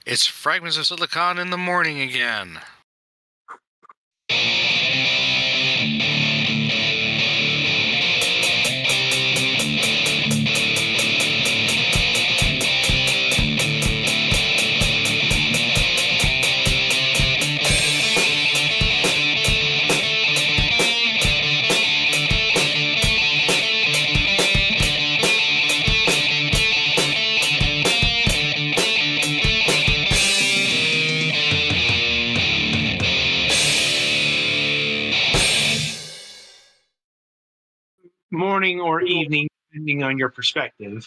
It's Fragments of Silicon in the morning again. Morning or evening, depending on your perspective.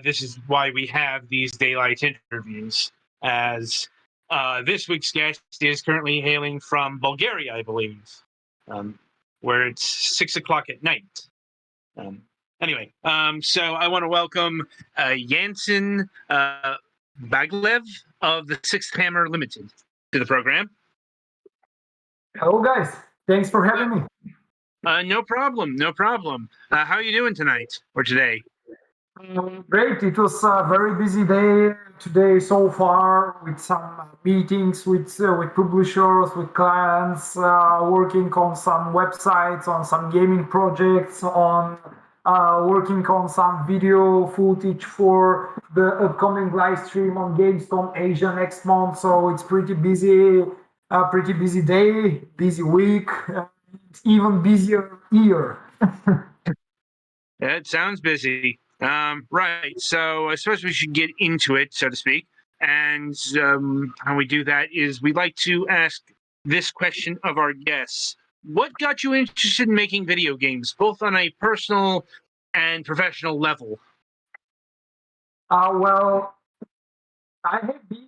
This is why we have these daylight interviews. As this week's guest is currently hailing from Bulgaria, I believe, um, where it's 6 o'clock at night. So I want to welcome Yasen Bagalev of the Sixth Hammer Limited to the program. Hello, guys. Thanks for having me. No problem. How are you doing tonight or today? Great. It was a very busy day today so far with some meetings with publishers, with clients, working on some websites, on some gaming projects, on working on some video footage for the upcoming live stream on Gamescom Asia next month. So it's pretty busy day, busy week, even busier year. It sounds busy. Right. So I suppose we should get into it, so to speak. And how we do that is we like to ask this question of our guests. What got you interested in making video games, both on a personal and professional level? Well, I have been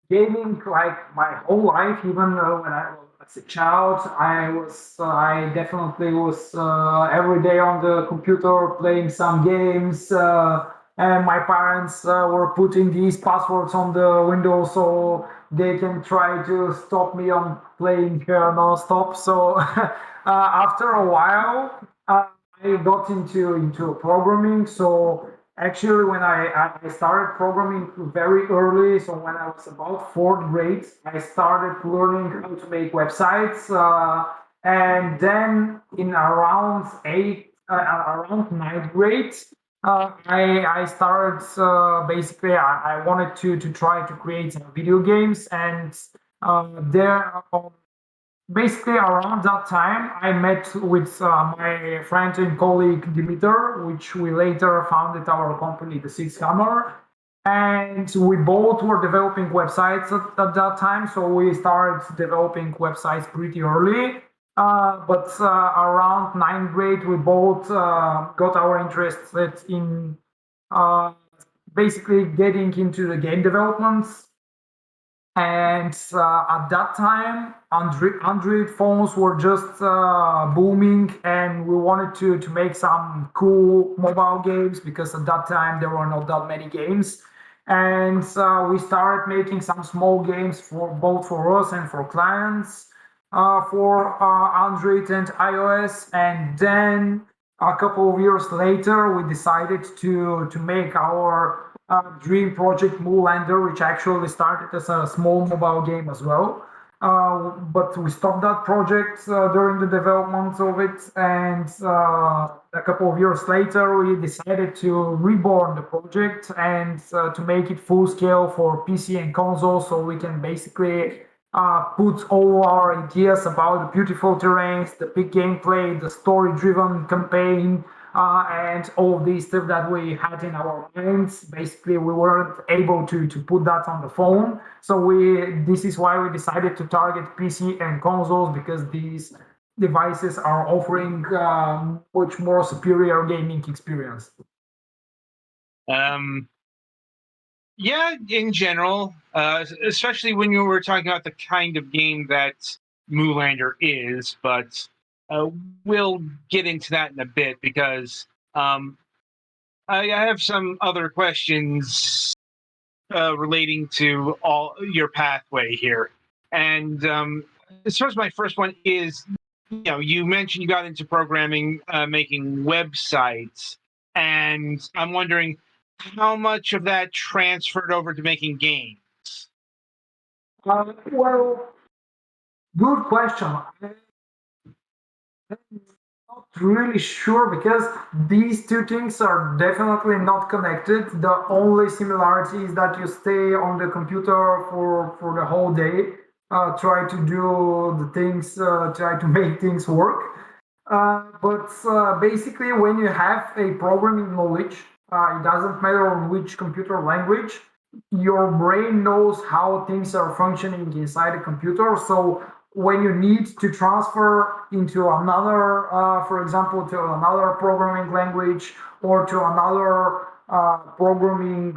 gaming like my whole life, even when I was a child. I definitely was every day on the computer playing some games, and my parents were putting these passwords on the window so they can try to stop me on playing non-stop. So after a while, I got into programming. So actually, when I started programming very early, so when I was about fourth grade, I started learning how to make websites. And then in around ninth grade, I started basically, I wanted to try to create some video games. And there basically around that time I met with my friend and colleague Dimitar, which we later founded our company, the Six Hammer. And we both were developing websites at that time, so we started developing websites pretty early. But around ninth grade, we both got our interests in uh, basically getting into the game developments. And at that time, Android phones were just booming, and we wanted to make some cool mobile games because at that time there were not that many games. And we started making some small games for both for us and for clients for Android and iOS. And then a couple of years later, we decided to make our dream project Moolander, which actually started as a small mobile game as well. But we stopped that project during the development of it, and a couple of years later, we decided to reborn the project and to make it full scale for PC and console, so we can basically put all our ideas about the beautiful terrains, the big gameplay, the story-driven campaign, and all of these stuff that we had in our minds. Basically, we weren't able to put that on the phone. So this is why we decided to target PC and consoles, because these devices are offering much more superior gaming experience. Yeah, in general, especially when you were talking about the kind of game that Moolander is, but uh, we'll get into that in a bit because I have some other questions relating to all your pathway here. And I suppose my first one is, you mentioned you got into programming, making websites, and I'm wondering, how much of that transferred over to making games? Well, good question. Not really sure because these two things are definitely not connected. The only similarity is that you stay on the computer for the whole day, try to do the things, try to make things work. But basically, when you have a programming knowledge, it doesn't matter on which computer language, your brain knows how things are functioning inside a computer. So when you need to transfer into another, for example, to another programming language or to another programming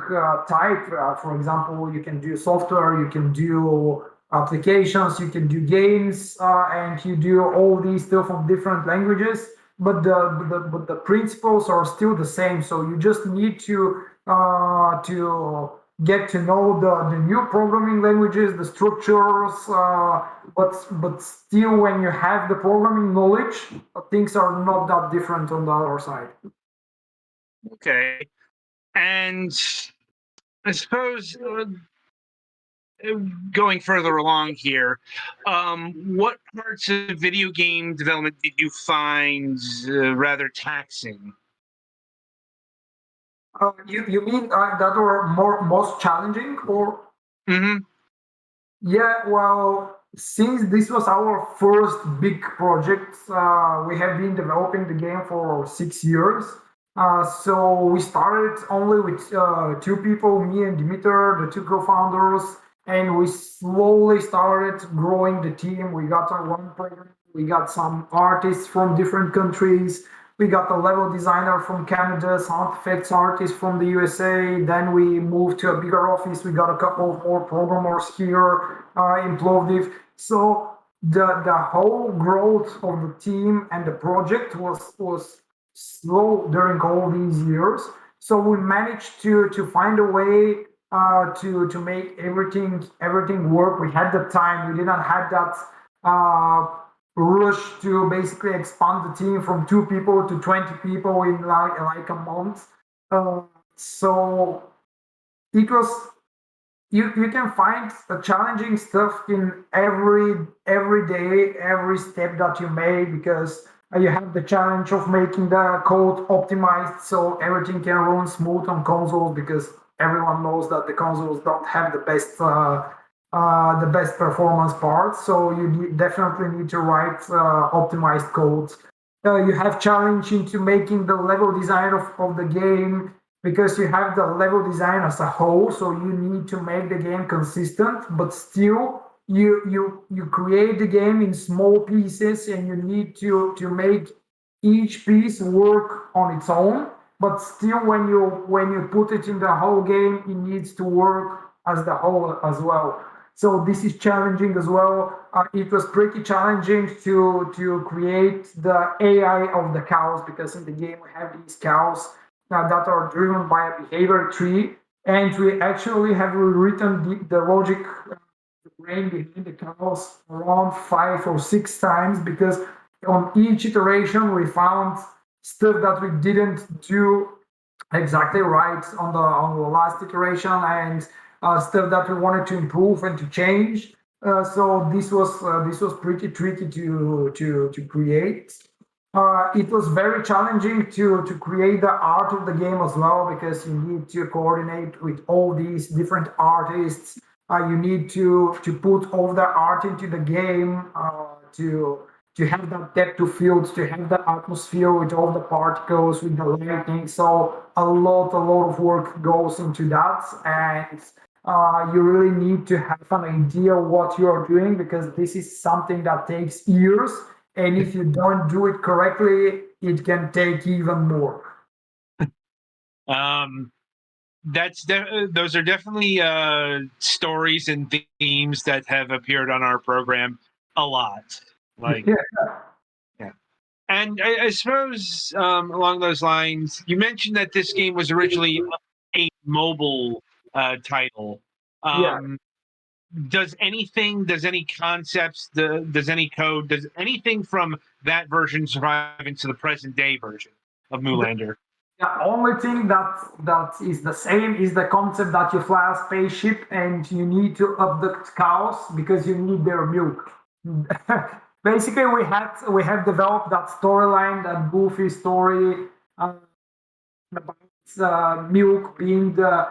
type, for example, you can do software, you can do applications, you can do games, and you do all these stuff of different languages. But the principles are still the same. So you just need to get to know the new programming languages, the structures. But still, when you have the programming knowledge, things are not that different on the other side. Okay. And I suppose going further along here, what parts of video game development did you find rather taxing? You mean that were most challenging, or? Mm-hmm. Yeah, well, since this was our first big project, we have been developing the game for 6 years. So we started only with two people, me and Dimitar, the two co-founders, and we slowly started growing the team. We got on one program, we got some artists from different countries, we got a level designer from Canada, sound effects artist from the USA. Then we moved to a bigger office. We got a couple of more programmers here in Plovdiv. So the whole growth of the team and the project was slow during all these years. So we managed to find a way to make everything work. We had the time. We didn't have that uh, rush to basically expand the team from 2 people to 20 people in like a month. Uh, so it was you can find the challenging stuff in every day, every step that you make, because you have the challenge of making the code optimized so everything can run smooth on consoles, because everyone knows that the consoles don't have the best performance parts. So you definitely need to write optimized code. You have challenge into making the level design of the game, because you have the level design as a whole, so you need to make the game consistent, but still you create the game in small pieces, and you need to make each piece work on its own. But still, when you put it in the whole game, it needs to work as the whole as well. So this is challenging as well. It was pretty challenging to create the AI of the cows, because in the game we have these cows that are driven by a behavior tree, and we actually have rewritten the logic, the brain behind the cows around 5 or 6 times, because on each iteration we found stuff that we didn't do exactly right on the last iteration, and stuff that we wanted to improve and to change. So this was pretty tricky to create. It was very challenging to create the art of the game as well, because you need to coordinate with all these different artists. You need to put all the art into the game, to have that depth of field, to have the atmosphere with all the particles, with the lighting. So a lot of work goes into that, and you really need to have an idea what you are doing, because this is something that takes years, and if you don't do it correctly, it can take even more. Um, those are definitely stories and themes that have appeared on our program a lot. Like, Yeah, yeah. And I suppose along those lines, you mentioned that this game was originally a mobile title. yeah. Um, does any concepts, does any code, does anything from that version survive into the present day version of Moolander? The only thing that is the same is the concept that you fly a spaceship and you need to abduct cows because you need their milk. Basically, we have developed that storyline, that goofy story uh, about milk being the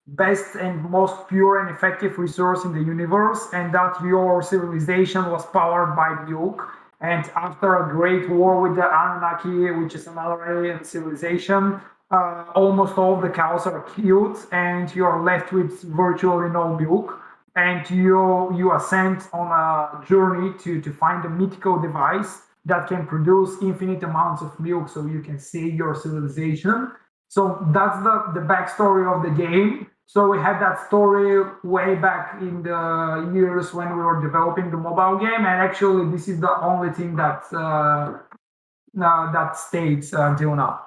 best and most pure and effective resource in the universe, and that your civilization was powered by milk. And after a great war with the Anunnaki, which is another alien civilization, almost all the cows are killed, and you're left with virtually no milk. And you ascend on a journey to find a mythical device that can produce infinite amounts of milk, so you can save your civilization. So that's the backstory of the game. So we had that story way back in the years when we were developing the mobile game, and actually this is the only thing that stays until now.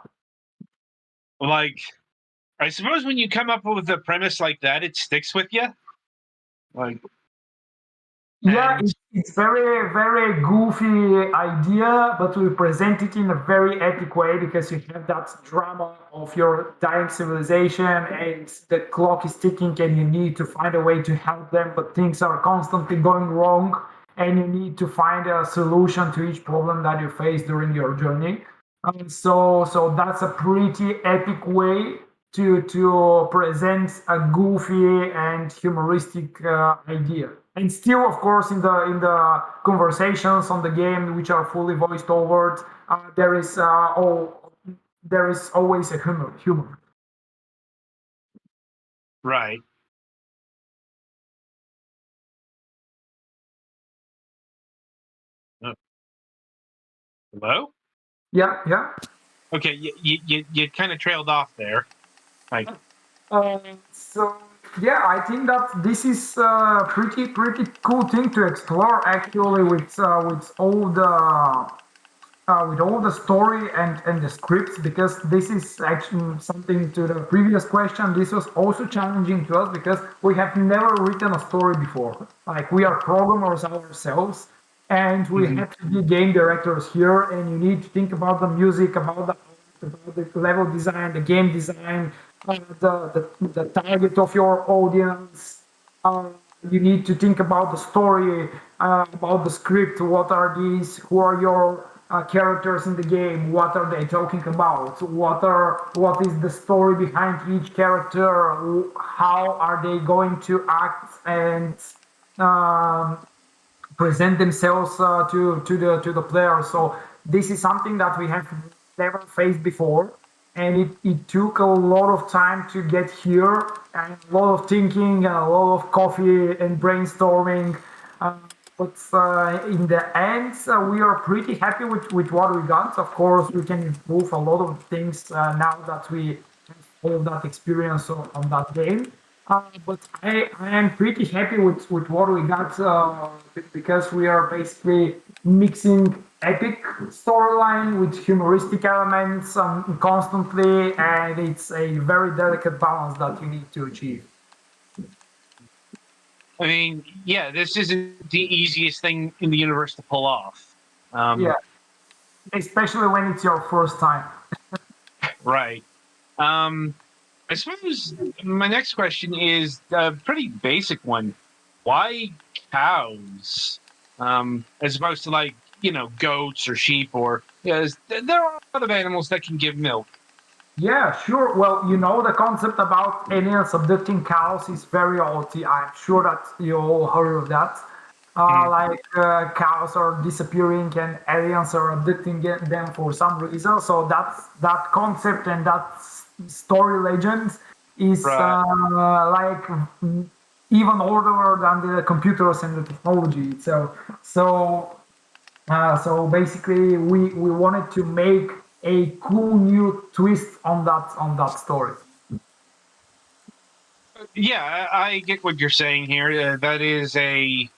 Like, I suppose when you come up with a premise like that, it sticks with you. Like, Yeah, and it's very, very goofy idea, but we present it in a very epic way because you have that drama of your dying civilization and the clock is ticking and you need to find a way to help them, but things are constantly going wrong and you need to find a solution to each problem that you face during your journey. So that's a pretty epic way to present a goofy and humoristic idea. And still, of course, in the conversations on the game, which are fully voiced over, there is always a humor. right. Uh, hello? Yeah, yeah. Okay, you kind of trailed off there. Like, So yeah, I think that this is pretty cool thing to explore actually with all the story and the scripts, because this is actually something to the previous question. This was also challenging to us because we have never written a story before. Like, we are programmers ourselves, and we mhm, have to be game directors here, and you need to think about the music, about the level design, the game design, the target of your audience. uh, you need to think about the story, about the script. What are these? Who are your characters in the game? What are they talking about? What is the story behind each character? How are they going to act and um, present themselves to the player. So this is something that we have never faced before, and it took a lot of time to get here, and a lot of thinking, and a lot of coffee and brainstorming. Uh, but in the end, we are pretty happy with what we got. Of course, we can improve a lot of things now that we have all of that experience on that game. But I am pretty happy with what we got because we are basically mixing epic storyline with humoristic elements constantly, and it's a very delicate balance that you need to achieve. I mean, yeah, this isn't the easiest thing in the universe to pull off. Yeah, Um, especially when it's your first time. right. Um, I suppose my next question is a pretty basic one. Why cows? As opposed to, like, goats or sheep, or there are other animals that can give milk. Yeah, sure. Well, the concept about aliens abducting cows is very old. I'm sure that you all heard of that. Mhm. Like cows are disappearing and aliens are abducting them for some reason. So that concept and that story legend is Right. like even older than the computers and the technology. So basically, we wanted to make a cool new twist on that story. Yeah, I get what you're saying here. That is a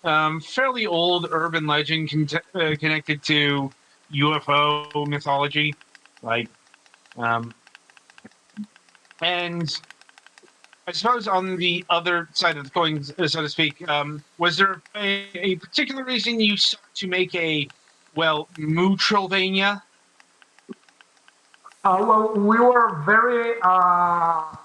fairly old urban legend connected to UFO mythology. Like, um, and I suppose on the other side of the coin, so to speak, was there a particular reason you sought to make a, well, Mootrovania? Well, we were very.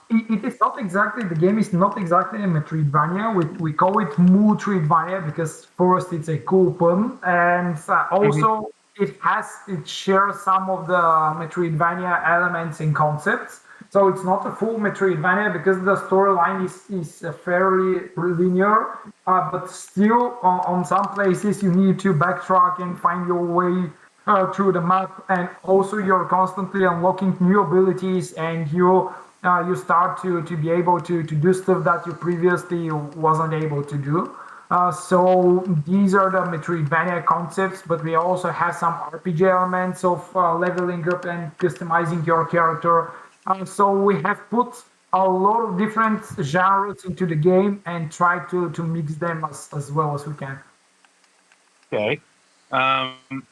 It is not exactly the game is not exactly a Metroidvania. We call it Metroidvania because first it's a cool pun, and Mhm. also it shares some of the Metroidvania elements and concepts. So it's not a full Metroidvania because the storyline is fairly linear, but still on some places you need to backtrack and find your way through the map, and also you're constantly unlocking new abilities, and you start to be able to do stuff that you previously wasn't able to do. So these are the Metroidvania concepts, but we also have some RPG elements of leveling up and customizing your character. So we have put a lot of different genres into the game and try to mix them as well as we can. Okay. Um,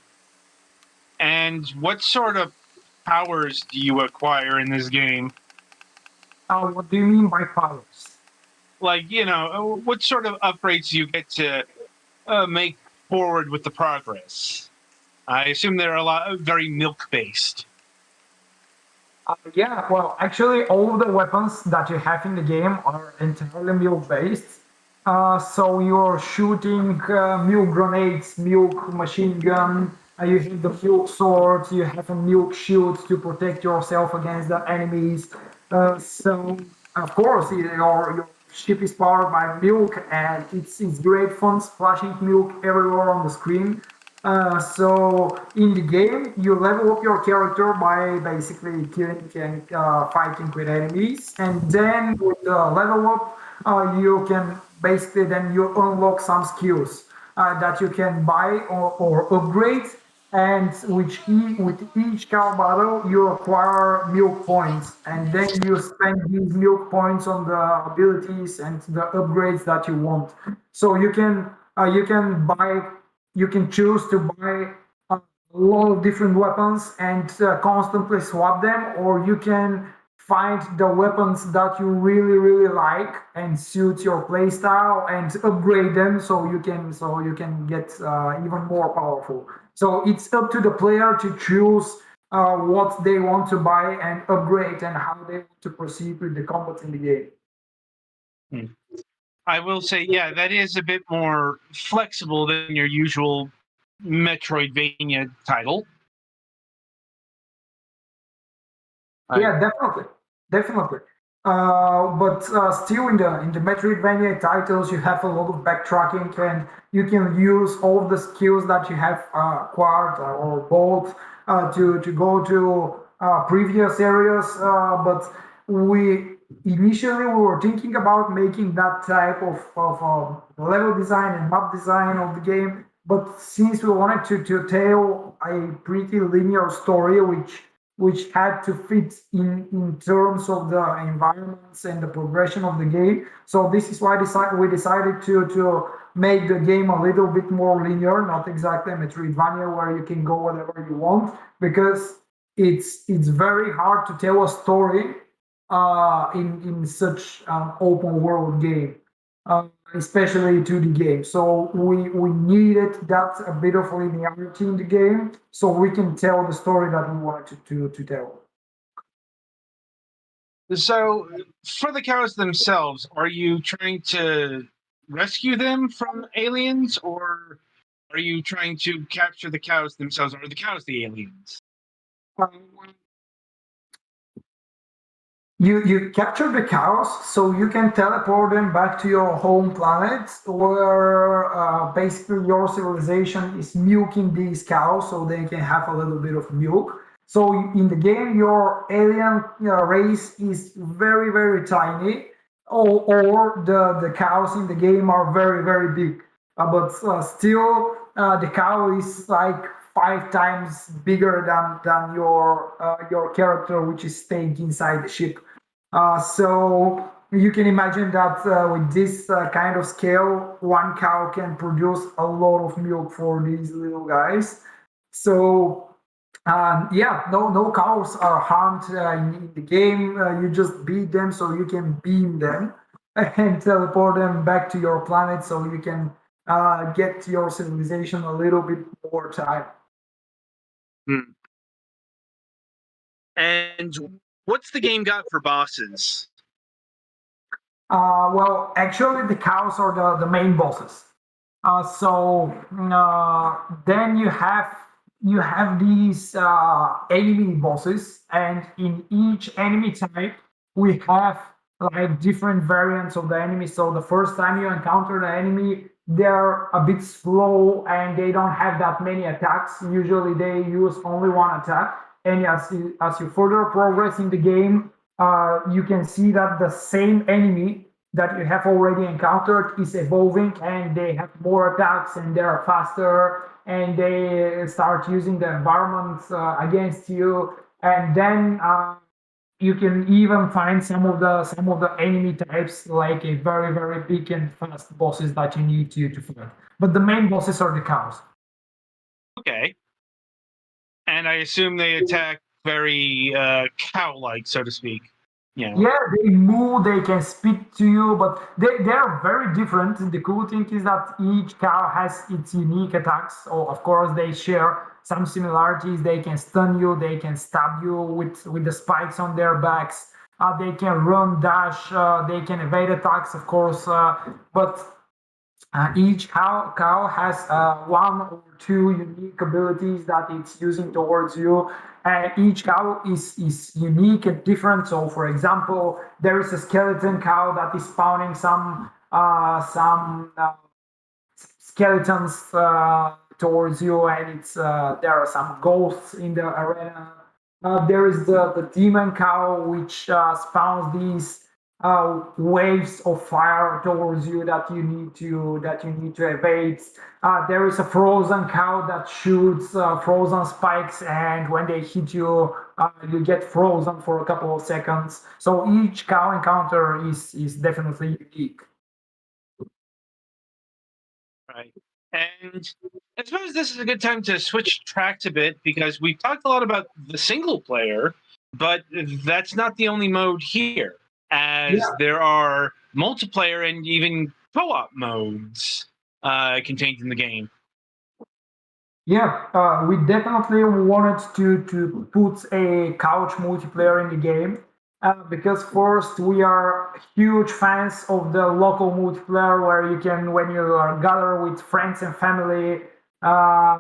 and what sort of powers do you acquire in this game? What do you mean by powers? Like, what sort of upgrades do you get to make forward with the progress? I assume they're a lot very milk based. Yeah, well, actually, all of the weapons that you have in the game are entirely milk based. So you're shooting milk grenades, milk machine gun, you have the milk sword, you have a milk shield to protect yourself against the enemies. So, of course, your ship is powered by milk, and it's great fun splashing milk everywhere on the screen. So in the game, you level up your character by basically killing and fighting with enemies, and then with the level up, you can basically then you unlock some skills that you can buy or upgrade, and with each car battle you acquire milk points, and then you spend these milk points on the abilities and the upgrades that you want. So you can buy you can choose to buy a lot of different weapons and constantly swap them, or you can find the weapons that you really like and suit your playstyle and upgrade them so you can get even more powerful. So it's up to the player to choose what they want to buy and upgrade and how they want to proceed with the combat in the game. Hmm. I will say, yeah, that is a bit more flexible than your usual Metroidvania title. I, Yeah, definitely, definitely. But still, in the Metroidvania titles, you have a lot of backtracking, and you can use all of the skills that you have acquired or bought to go to previous areas. But we initially we were thinking about making that type of level design and map design of the game. But since we wanted to tell a pretty linear story, which had to fit in terms of the environments and the progression of the game. So this is why we decided to make the game a little bit more linear, not exactly a Metroidvania where you can go whatever you want, because it's very hard to tell a story in such an open world game, especially to the game. So we needed that a bit of linearity in the game, so we can tell the story that we wanted to tell. so, for the cows themselves, are you trying to rescue them from aliens, or are you trying to capture the cows themselves? Or are the cows the aliens? Um, you capture the cows, so you can teleport them back to your home planet, where basically your civilization is milking these cows so they can have a little bit of milk. So in the game, your alien race is very tiny, or the cows in the game are very big. But still, the cow is like 5 times bigger than your character, which is staying inside the ship. So you can imagine that with this kind of scale, one cow can produce a lot of milk for these little guys. So yeah, no cows are harmed in the game. You just beat them so you can beam them and teleport them back to your planet so you can get your civilization a little bit more time. Hmm. And what's the game got for bosses? Well, actually, the cows are the main bosses. Then you have these enemy bosses, and in each enemy type we have like different variants of the enemy. So the first time you encounter the enemy, they're a bit slow and they don't have that many attacks. Usually they use only one attack. And as you further progress in the game, you can see that the same enemy that you have already encountered is evolving and they have more attacks and they are faster and they start using the environment against you. And then you can even find some of the enemy types like a very big and fast bosses that you need to fight. But the main bosses are the cows. Okay. And I assume they attack very cow-like, so to speak. You know. Yeah, they move, they can speak to you, but they are very different. The cool thing is that each cow has its unique attacks. So of course they share some similarities. They can stun you, they can stab you with the spikes on their backs. They can run, dash, they can evade attacks, of course. But each cow has one or two unique abilities that it's using towards you. And each cow is unique and different. So, for example, there is a skeleton cow that is spawning some skeletons towards you, and it's there are some ghosts in the arena. There is the demon cow, which spawns these waves of fire towards you that you need to evade. There is a frozen cow that shoots frozen spikes, and when they hit you, you get frozen for a couple of seconds. So each cow encounter is definitely unique. Right. And I suppose this is a good time to switch tracks a bit because we've talked a lot about the single player, but that's not the only mode here, as Yeah. there are multiplayer and even co-op modes contained in the game. Yeah, we definitely wanted to put a couch multiplayer in the game because first we are huge fans of the local multiplayer where you can when you are gathered with friends and family uh,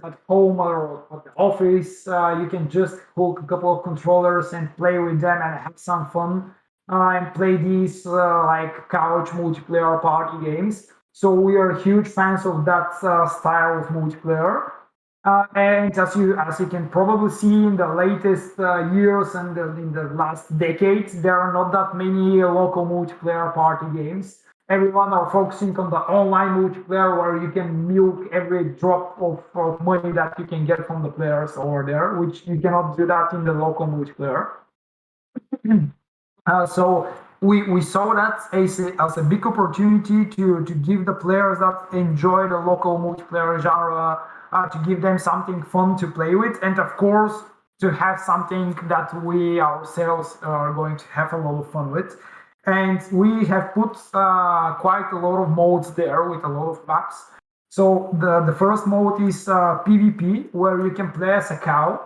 at home or at the office, you can just hook a couple of controllers and play with them and have some fun and play these like couch multiplayer party games. So we are huge fans of that style of multiplayer. And as you can probably see in the latest years and in the last decades, there are not that many local multiplayer party games. Everyone are focusing on the online multiplayer where you can milk every drop of money that you can get from the players over there, which you cannot do that in the local multiplayer. So we saw that as a big opportunity to give the players that enjoy the local multiplayer genre to give them something fun to play with, and of course to have something that we ourselves are going to have a lot of fun with. And we have put quite a lot of modes there with a lot of maps. So the first mode is PvP, where you can play as a cow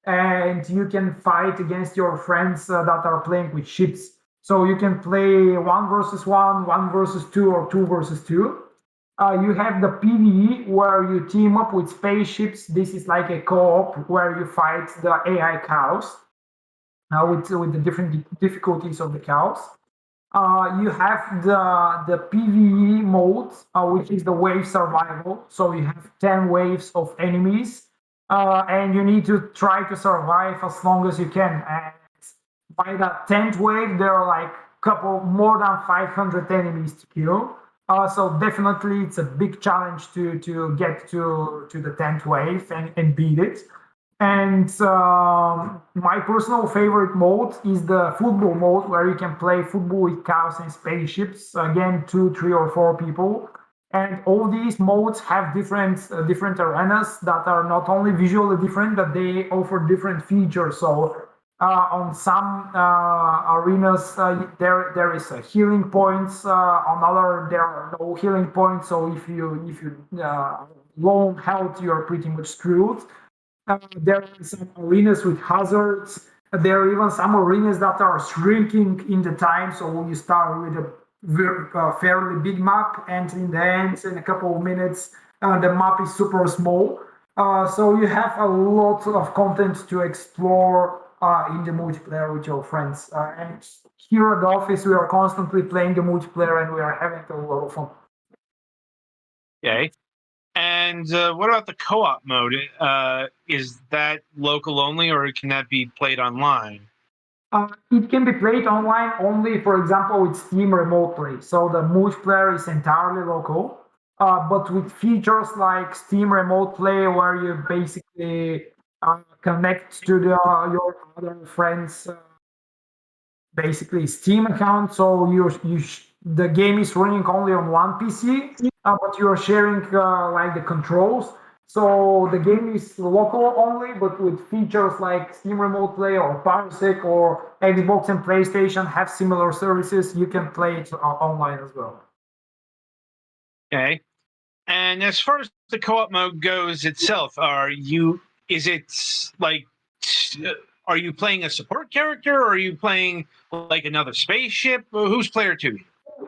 and you can fight against your friends that are playing with ships. So you can play one versus one, one versus two, or two versus two. You have the PvE where you team up with spaceships. This is like a co-op where you fight the AI cows with the different difficulties of the cows. You have the PvE mode, which is the wave survival. So you have 10 waves of enemies, and you need to try to survive as long as you can. And by that 10th wave, there are like couple more than 500 enemies to kill. So definitely, it's a big challenge to get to the 10th wave and beat it. And my personal favorite mode is the football mode, where you can play football with cows and spaceships. Again, two, three, or four people. And all these modes have different arenas that are not only visually different, but they offer different features. So on some arenas, there is a healing points. On other, there are no healing points. So if you low health, you're pretty much screwed. There are some arenas with hazards. There are even some arenas that are shrinking in the time. So you start with a fairly big map, and in the end, in a couple of minutes, the map is super small. So you have a lot of content to explore in the multiplayer with your friends. And here at the office, we are constantly playing the multiplayer, and we are having a lot of fun. Okay. And what about the co-op mode? Is that local only, or can that be played online? It can be played online only, for example, with Steam Remote Play. So the multiplayer is entirely local, but with features like Steam Remote Play, where you basically connect to your other friends, basically Steam account. So the game is running only on one PC, but you are sharing like the controls. So the game is local only, but with features like Steam Remote Play or Parsec or Xbox and PlayStation have similar services. You can play it online as well. Okay. And as far as the co-op mode goes itself, is it like, are you playing a support character, or are you playing like another spaceship? Who's player two?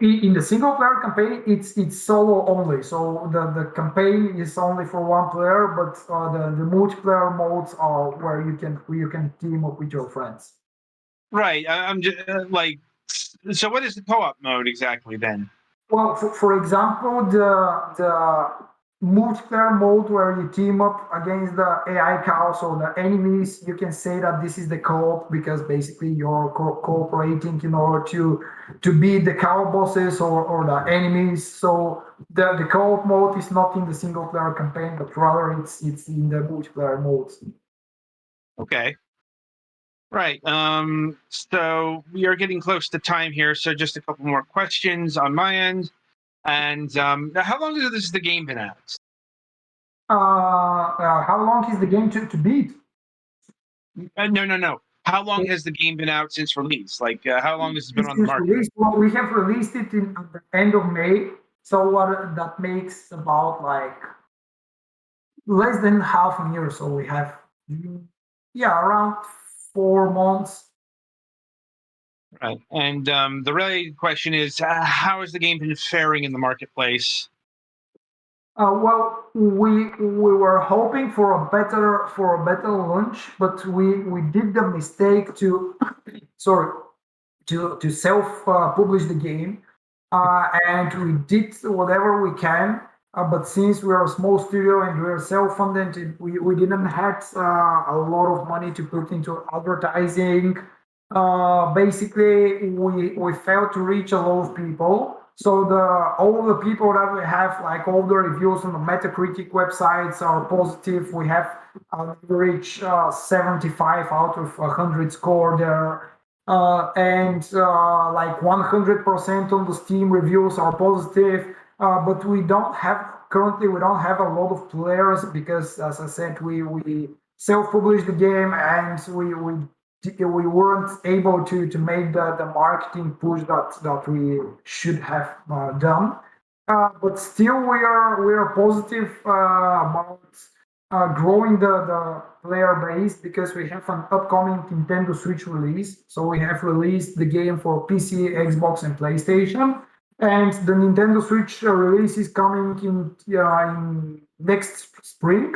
In the single player campaign, it's solo only. So the campaign is only for one player, but the multiplayer modes are where you can team up with your friends. Right. I'm just like, so what is the co-op mode exactly then? Well, for example, the multiplayer mode where you team up against the AI cows or the enemies, you can say that this is the co-op because basically you're cooperating in order to beat the cow bosses or the enemies. So the co-op mode is not in the single player campaign, but rather it's in the multiplayer modes. Okay. Right. So we are getting close to time here. So just a couple more questions on my end. And how long has the game been out? How long is the game to beat? No. How long has the game been out since release? Like, how long has it been on the Since market? release, well, we have released it at the end of May. So what that makes about like less than half a year. So we have, yeah, around 4 months. Right. And the related question is, how has the game been faring in the marketplace? Well, we were hoping for a better launch, but we did the mistake to sorry to self publish the game, and we did whatever we can. But since we are a small studio and we are self funded, we didn't have a lot of money to put into advertising. Basically, we failed to reach a lot of people. So all the people that we have, like all the reviews on the Metacritic websites are positive. We have an average 75 out of 100 score there, and like 100% on the Steam reviews are positive. But we don't have a lot of players because, as I said, we self-published the game and we weren't able to make the marketing push that we should have done. But still, we are positive about growing the player base because we have an upcoming Nintendo Switch release. So we have released the game for PC, Xbox, and PlayStation, and the Nintendo Switch release is coming in next spring.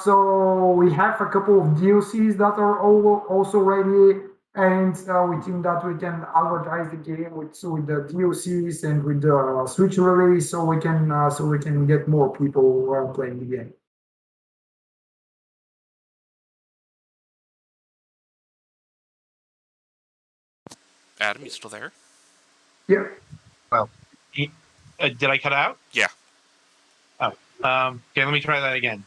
So we have a couple of DLCs that are also ready, and we think that we can advertise the game with the DLCs and with the Switch release, so we can get more people playing the game. Adam, you still there? Yeah. Well, did I cut out? Yeah. Oh, okay. Let me try that again.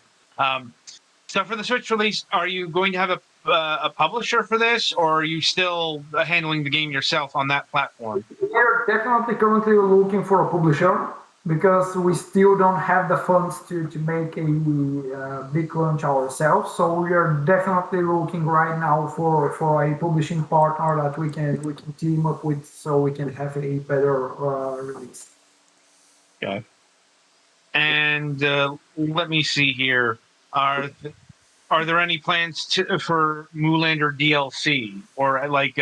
So for the Switch release, are you going to have a publisher for this, or are you still handling the game yourself on that platform? We're definitely currently looking for a publisher because we still don't have the funds to make a big launch ourselves. So we are definitely looking right now for a publishing partner that we can team up with so we can have a better release. Okay. And let me see here. Are are there any plans for Moolander DLC or like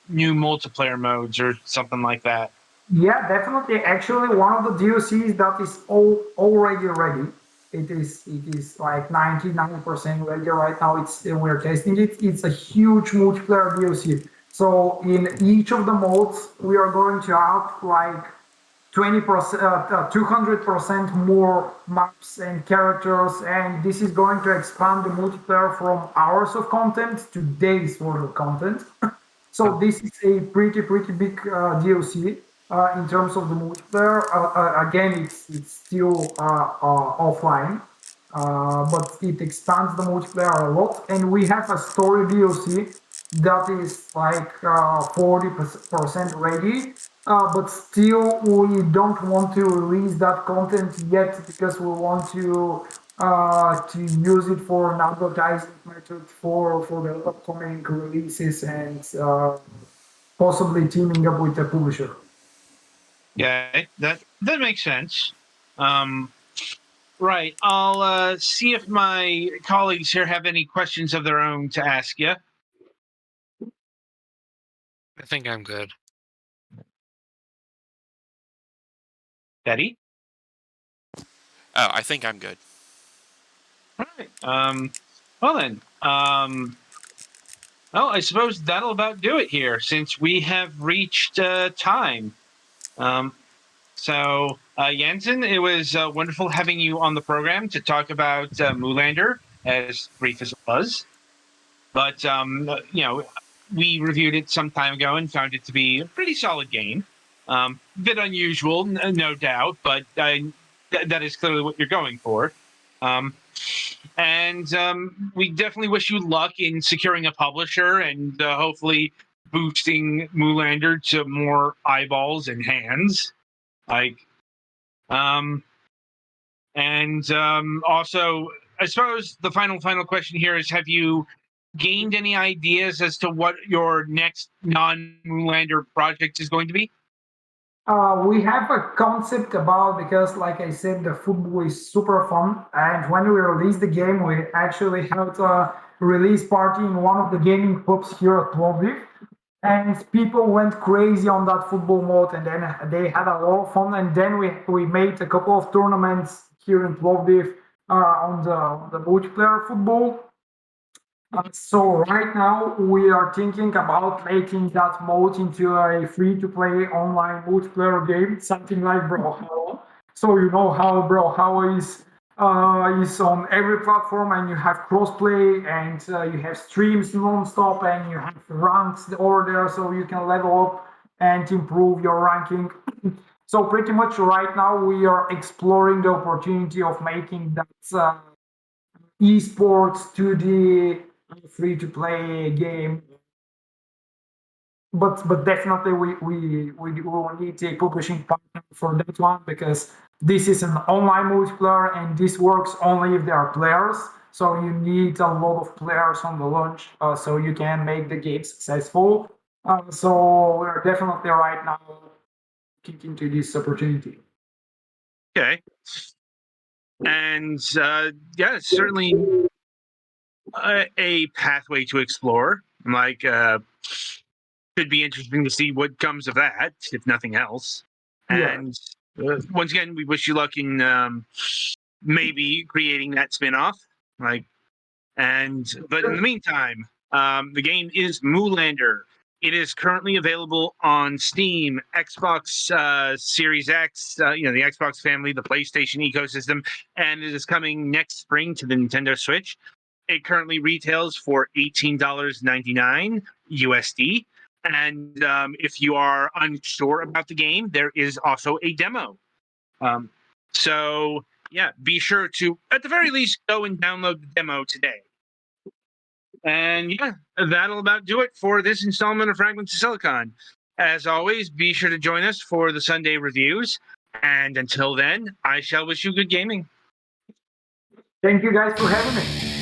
new multiplayer modes or something like that? Yeah, definitely. Actually, one of the DLCs that is already ready. It is like 99% ready right now. It's we're testing it. It's a huge multiplayer DLC. So in each of the modes, we are going to have like 20%, 200% more maps and characters, and this is going to expand the multiplayer from hours of content to days worth of content. So this is a pretty big DLC in terms of the multiplayer. Again, it's still offline, but it expands the multiplayer a lot. And we have a story DLC that is like 40% ready, but still we don't want to release that content yet because we want to use it for an advertising method for the upcoming releases and possibly teaming up with the publisher. Yeah, that makes sense. Um, right. I'll see if my colleagues here have any questions of their own to ask you. I think I'm good. Betty? Oh, I think I'm good. All right. Well then, well, I suppose that'll about do it here since we have reached time. Um, Jensen, it was wonderful having you on the program to talk about Moolander, as brief as it was. But we reviewed it some time ago and found it to be a pretty solid game. Bit unusual, no doubt, but that is clearly what you're going for. And we definitely wish you luck in securing a publisher and hopefully boosting Moolander to more eyeballs and hands. Like, also, I suppose the final question here is: have you gained any ideas as to what your next non-Moolander project is going to be? We have a concept about because, like I said, the football is super fun, and when we release the game, we actually held a release party in one of the gaming pubs here at Plovdiv, and people went crazy on that football mode, and then they had a lot of fun. And then we made a couple of tournaments here in Plovdiv on the multiplayer football. So right now we are thinking about making that mode into a free-to-play online multiplayer game, something like Brawlhalla. So you know how Brawlhalla is on every platform, and you have crossplay, and you have streams non-stop, and you have ranks over there, so you can level up and improve your ranking. So pretty much right now we are exploring the opportunity of making that esports to the free to play game. But definitely we will need a publishing partner for that one because this is an online multiplayer and this works only if there are players. So you need a lot of players on the launch so you can make the game successful. So we're definitely right now looking into this opportunity. Okay. And yeah, it's certainly a pathway to explore. Like, could be interesting to see what comes of that, if nothing else. Yeah. And once again, we wish you luck in maybe creating that spin-off. Like, but in the meantime, the game is Moolander. It is currently available on Steam, Xbox Series X, the Xbox family, the PlayStation ecosystem, and it is coming next spring to the Nintendo Switch. It currently retails for $18.99 USD. And if you are unsure about the game, there is also a demo. So, yeah, be sure to, at the very least, go and download the demo today. And yeah, that'll about do it for this installment of Fragments of Silicon. As always, be sure to join us for the Sunday reviews. And until then, I shall wish you good gaming. Thank you guys for having me.